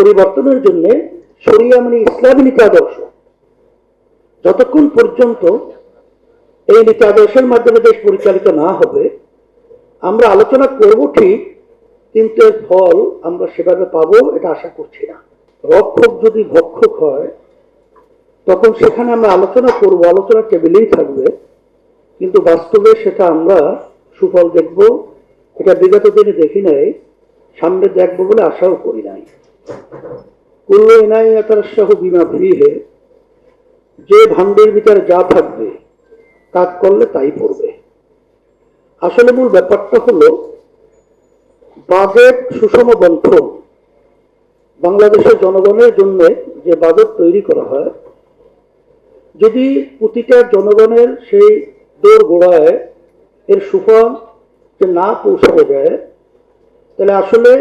পরিবর্তনের জন্য শরিয়া মানে ইসলামী নীতি আদর্শ, যতক্ষণ পর্যন্ত এই নীতি আদর্শের মাধ্যমে দেশ পরিচালিত না হবে, আমরা আলোচনা করব ঠিক, কিন্তু এর ফল আমরা সেভাবে পাবো এটা আশা করছি না। রক্ষক যদি ভক্ষক হয় তখন সেখানে আমরা আলোচনা করব, আলোচনা টেবিলেই থাকবে, কিন্তু বাস্তবে সেটা আমরা সুফল দেখব, এটা বিগত দিনে দেখি নাই, সামনে দেখবো বলে আশাও করি নাই। কুল্লু ইনায়াতার শাহ বিমা ফিহে, যে ভান্ডের ভিতরে যা থাকবে কাজ করলে তাই পড়বে। আসলে মূল ব্যাপারটা হলো বাজেট সুষম বন্টন। বাংলাদেশের জনগণের জন্য যে বাজেট তৈরি করা হয়, যদি প্রতিটা জনগণের সেই দৌড় গোড়ায় এর সুফল যে না পৌঁছানো যায়, তাহলে আসলে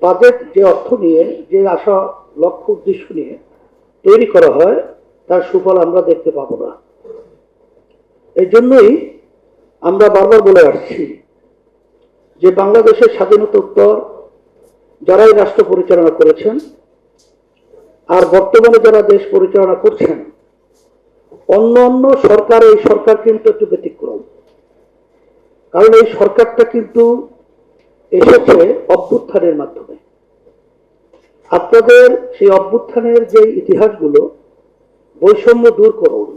বাজেট যে অর্থ নিয়ে, যে আশা লক্ষ্য উদ্দেশ্য নিয়ে তৈরি করা হয়, তার সুফল আমরা দেখতে পাবো না। এই জন্যই আমরা বারবার বলে আসছি যে বাংলাদেশের স্বাধীনোত্তর যারাই রাষ্ট্র পরিচালনা করেছেন আর বর্তমানে যারা দেশ পরিচালনা করছেন, অন্য অন্য সরকার, এই সরকার কিন্তু একটু ব্যতিক্রম। কারণ এই সরকারটা কিন্তু এসেছে অভ্যুত্থানের মাধ্যমে। আপনাদের সেই অভ্যুত্থানের যে ইতিহাসগুলো, বৈষম্য দূর করুন,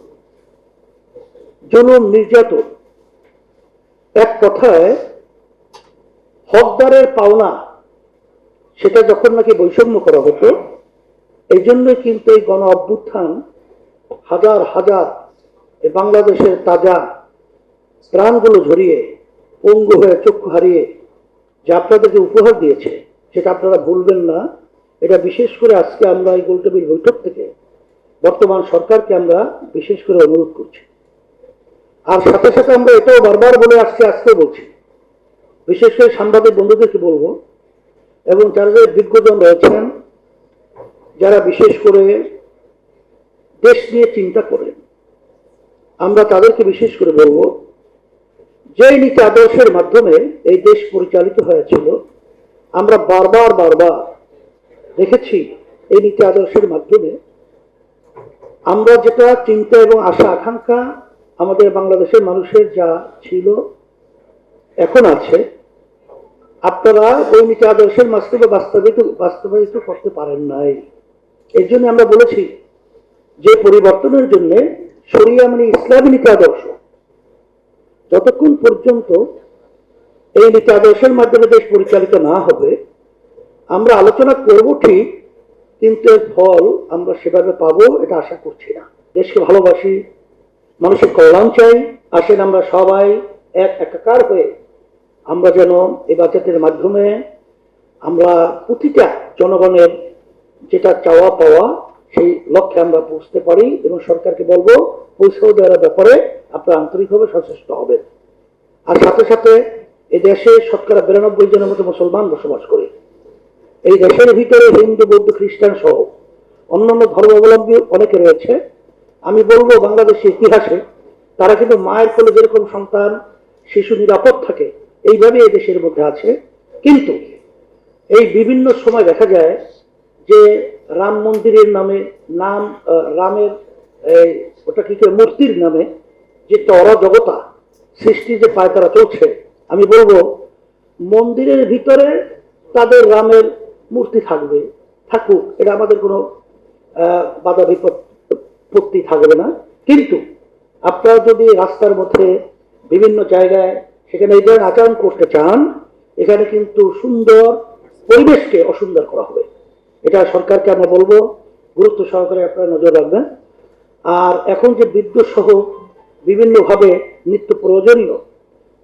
জুলুম নির্যাতন, এক কথায় হকদারের পাওনা, সেটা যখন নাকি বৈষম্য করা হতো, এই জন্যই কিন্তু এই গণ অভ্যুত্থান হাজার হাজার বাংলাদেশের তাজা প্রাণগুলো ঝরিয়ে, পঙ্গু হয়ে চক্ষু হারিয়ে যে আপনাদেরকে উপহার দিয়েছে, সেটা আপনারা ভুলবেন না। এটা বিশেষ করে আজকে আমরা এই গোলটেবিল বৈঠক থেকে বর্তমান সরকারকে আমরা বিশেষ করে অনুরোধ করছি। আর সাথে সাথে আমরা এটাও বারবার বলে আসছি, আজকে বলছি, বিশেষ করে সাংবাদিক বন্ধুদেরকে বলবো, এবং যারা যারা বিজ্ঞজন রয়েছেন, যারা বিশেষ করে দেশ নিয়ে চিন্তা করেন, আমরা তাদেরকে বিশেষ করে বলবো, যে নীতি আদর্শের মাধ্যমে এই দেশ পরিচালিত হয়েছিল, আমরা বারবার বারবার দেখেছি এই নীতি আদর্শের মাধ্যমে আমরা যেটা চিন্তা এবং আশা আকাঙ্ক্ষা আমাদের বাংলাদেশের মানুষের যা ছিল, এখন আছে, আপনারা ওই নীতি আদর্শের মাধ্যমে বাস্তবায়িত করতে পারেন নাই। এর জন্য আমরা বলেছি যে পরিবর্তনের জন্য শরিয়া মানে ইসলামী নীতি আদর্শ, যতক্ষণ পর্যন্ত এই নীতি আদর্শের মাধ্যমে দেশ পরিচালিত না হবে, আমরা আলোচনা করব ঠিক, কিন্তু এর ফল আমরা সেভাবে পাবো এটা আশা করছি না। দেশকে ভালোবাসি, মানুষের কল্যাণ চাই, আসেন আমরা সবাই এক একাকার হয়ে আমরা যেন এই বাজেটের মাধ্যমে আমরা প্রতিটা জনগণের যেটা চাওয়া পাওয়া, সেই লক্ষ্যে আমরা পৌঁছতে পারি, এবং সরকারকে বলবো পৌঁছে দেওয়ার ব্যাপারে আপনারা আন্তরিকভাবে সচেষ্ট হবেন। আর সাথে সাথে এই দেশে শতকরা 92 জনের মতো মুসলমান বসবাস করে। এই দেশের ভিতরে হিন্দু, বৌদ্ধ, খ্রিস্টান সহ অন্যান্য ধর্মাবলম্বী অনেকে রয়েছে। আমি বলবো বাংলাদেশের ইতিহাসে তারা কিন্তু মায়ের কোলে যেরকম সন্তান শিশু নিরাপদ থাকে, এইভাবে এই দেশের মধ্যে আছে। কিন্তু এই বিভিন্ন সময় দেখা যায় যে রাম মন্দিরের নামে, রামের ওটা কি মূর্তির নামে যে অরাজকতা সৃষ্টি যে পায়তারা চলছে, আমি বলবো মন্দিরের ভিতরে তাদের রামের মূর্তি থাকবে, থাকুক, এটা আমাদের কোনো বাধা বিপত্তি থাকবে না। কিন্তু আপনারা যদি রাস্তার মধ্যে বিভিন্ন জায়গায় সেখানে এই ধরনের আচরণ করতে চান, এখানে কিন্তু সুন্দর পরিবেশকে অসুন্দর করা হবে। এটা সরকারকে আমরা বলবো গুরুত্ব সহকারে আপনারা নজর রাখবেন। আর এখন যে বিদ্যুৎ সহ বিভিন্নভাবে নিত্য প্রয়োজনীয়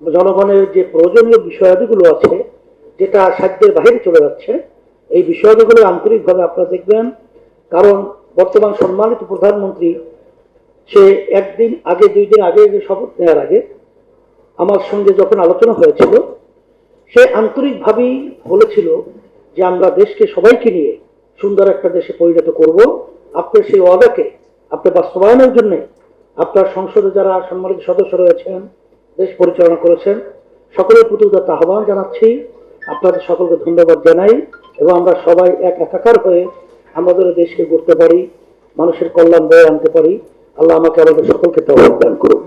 জনগণের যে প্রয়োজনীয় বিষয়াদিগুলো আছে, যেটা সাধ্যের বাহিরে চলে যাচ্ছে, এই বিষয়াদিগুলো আন্তরিকভাবে আপনারা দেখবেন। কারণ বর্তমান সম্মানিত প্রধানমন্ত্রী সে একদিন আগে, 2 দিন আগে, যে শপথ নেওয়ার আগে আমার সঙ্গে যখন আলোচনা হয়েছিল, সে আন্তরিকভাবেই বলেছিল যে আমরা দেশকে সবাইকে নিয়ে সুন্দর একটা দেশে পরিণত করব। আপনার সেই ওয়াদাকে আপনার বাস্তবায়নের জন্য আপনার সংসদে যারা সম্মানিত সদস্য রয়েছেন, দেশ পরিচালনা করেছেন, সকলের প্রতি আহ্বান জানাচ্ছি। আপনাদের সকলকে ধন্যবাদ জানাই। এবং আমরা সবাই এক একাকার হয়ে আমাদের দেশকে গড়তে পারি, মানুষের কল্যাণ বয়ে আনতে পারি। আল্লাহ আমাকে আমাদের সকলকে তৌফিক দান করুন।